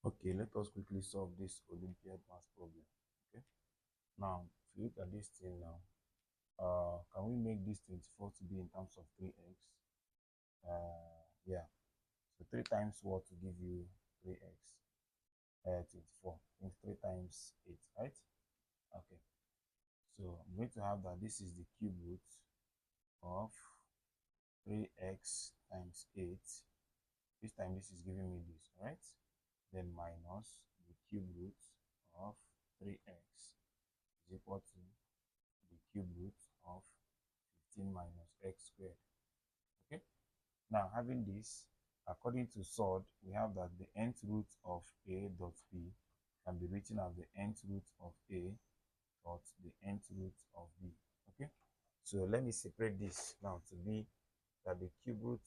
Okay, let us quickly solve this Olympiad math problem. Okay, now if you look at this thing now, can we make this 24 to be in terms of 3x? Yeah, so 3 times what to give you 3x? 24. Means 3 times 8, right? Okay, so I'm going to have that this is the cube root of 3x times 8. This time this is giving me this, right? Then minus the cube root of 3x is equal to the cube root of 15 minus x squared. Okay, now having this, according to SOD, we have that the nth root of a dot b can be written as the nth root of a dot the nth root of b. Okay, so let me separate this now to be that the cube root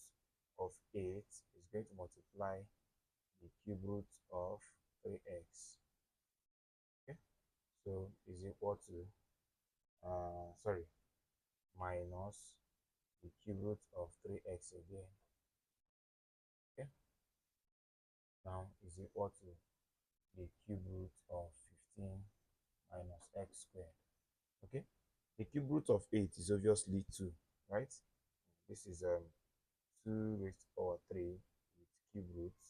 of 8 is going to multiply the cube root of 3x. Okay, so is equal to minus the cube root of 3x again. Okay, now is equal to the cube root of 15 minus x squared. Okay, the cube root of 8 is obviously 2, right? This is 2 raised to the power 3 with cube roots.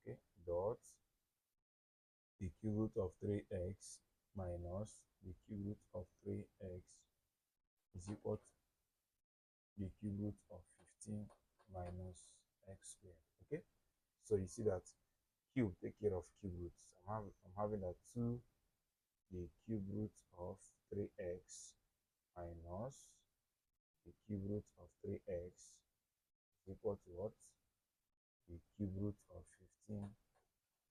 Okay, dot the cube root of 3x minus the cube root of 3x is equal to the cube root of 15 minus x squared. Okay, so you see that cube take care of cube roots. I'm having that 2 the cube root of 3x minus the cube root of 3x is equal to what? The cube root of 15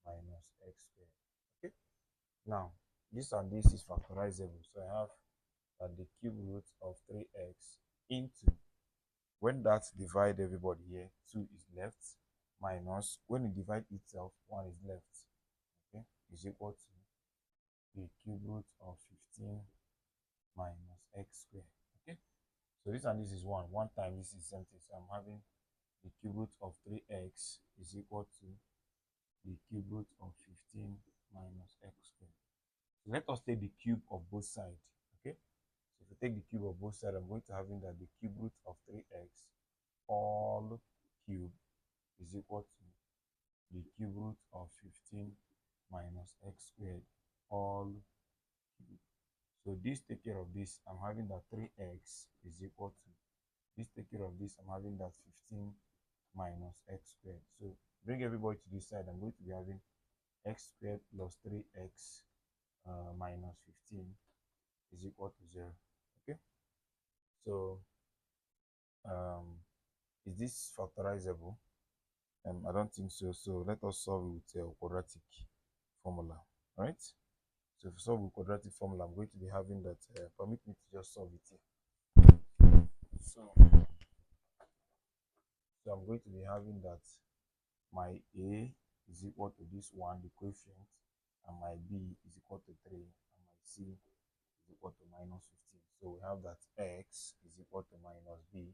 minus x squared. Okay, now this and this is factorizable, so I have that the cube root of 3x into, when that divide everybody here, 2 is left, minus when it divide itself, 1 is left. Okay, is equal to the cube root of 15 minus x squared. Okay, so this and this is 1 time, this is something, so I'm having the cube root of 3x is equal to the cube root of 15 minus x squared. So let us take the cube of both sides. Okay, so if you take the cube of both sides, I'm going to having that the cube root of 3x all cube is equal to the cube root of 15 minus x squared all cube. So this take care of this, I'm having that 3x is equal to, this take care of this, I'm having that 15 minus x squared. So bring everybody to this side, I'm going to be having x squared plus 3x minus 15 is equal to 0. Okay, so is this factorizable? I don't think so. So let us solve with a quadratic formula. All right, so if we solve with quadratic formula, I'm going to be having that permit me to just solve it here. So I'm going to be having that my a is equal to this one, the coefficient, and my b is equal to 3, and my c is equal to minus 15. So we have that x is equal to minus b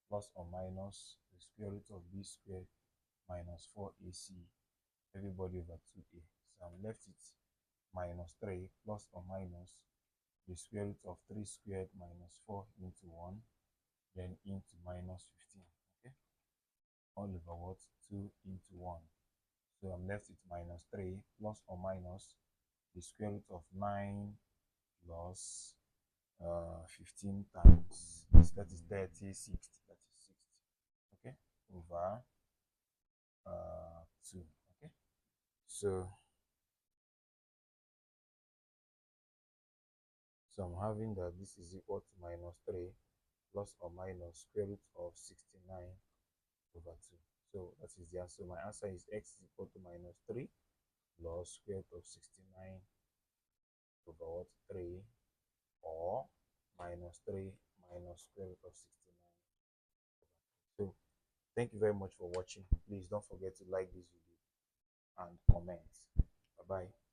plus or minus the square root of b squared minus 4ac, everybody over 2a. So I'm left with minus 3 plus or minus the square root of 3 squared minus 4 into 1, then into minus 15. Okay, all over what? 2 into 1. So I'm left with minus 3 plus or minus the square root of 9 plus 15 times, that is 30, 60, that is 60. Okay, over 2. Okay, so I'm having that this is equal to minus 3 plus or minus square root of 69 over 2. So that is the answer. My answer is x is equal to minus 3 plus square root of 69 over what? 3, or minus 3 minus square root of 69. So thank you very much for watching. Please don't forget to like this video and comment. Bye bye.